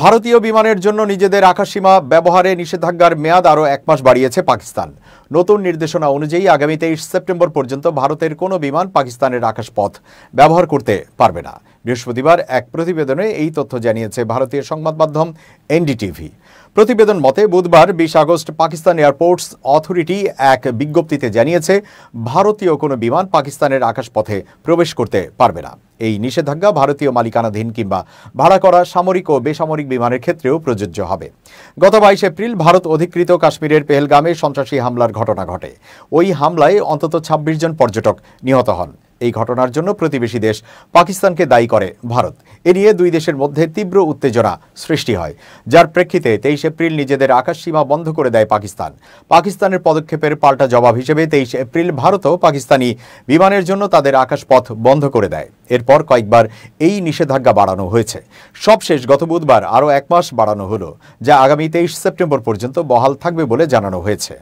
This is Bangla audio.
ভারতীয় বিমানের জন্য নিজেদের আকাশসীমা ব্যবহারে নিষেধাজ্ঞার মেয়াদ আরও 1 মাস বাড়িয়েছে পাকিস্তান। নতুন নির্দেশনা অনুযায়ী আগামী 23 সেপ্টেম্বর পর্যন্ত ভারতের কোনো বিমান পাকিস্তানের আকাশপথ ব্যবহার করতে পারবে না। বৃহস্পতিবার এক প্রতিবেদনে এই তথ্য জানিয়েছে ভারতীয় সংবাদ মাধ্যম এনডিটিভি। প্রতিবেদন মতে বুধবার 20 আগস্ট পাকিস্তান এয়ারপোর্টস অথরিটি এক বিজ্ঞপ্তিতে জানিয়েছে ভারতীয় কোনো বিমান পাকিস্তানের আকাশপথে প্রবেশ করতে পারবে না। এই নিষেধাজ্ঞা ভারতীয় মালিকানাধীন কিংবা ভাড়া করা সামরিক ও বেসামরিক বিমানের ক্ষেত্রেও প্রযোজ্য হবে। গত 22 এপ্রিল ভারত অধিকৃত কাশ্মীরের পেহেলগামে সন্ত্রাসী হামলার ঘটনা ঘটে। ওই হামলায় অন্তত 26 জন পর্যটক নিহত হন। এই ঘটনার জন্য প্রতিবেশী দেশ পাকিস্তানকে দায়ী করে ভারত। এ নিয়ে দুই দেশের মধ্যে তীব্র উত্তেজনা সৃষ্টি হয়, যার প্রেক্ষিতে 23 এপ্রিল নিজেদের আকাশসীমা বন্ধ করে দেয় পাকিস্তান। পাকিস্তানের পদক্ষেপের পাল্টা জবাব হিসেবে 23 এপ্রিল ভারতও পাকিস্তানি বিমানের জন্য তাদের আকাশপথ বন্ধ করে দেয়। এরপর কয়েকবার এই নিষেধাজ্ঞা বাড়ানো হয়েছে। সবশেষ গত বুধবার আরও 1 মাস বাড়ানো হলো, যা আগামী 23 সেপ্টেম্বর পর্যন্ত বহাল থাকবে বলে জানানো হয়েছে।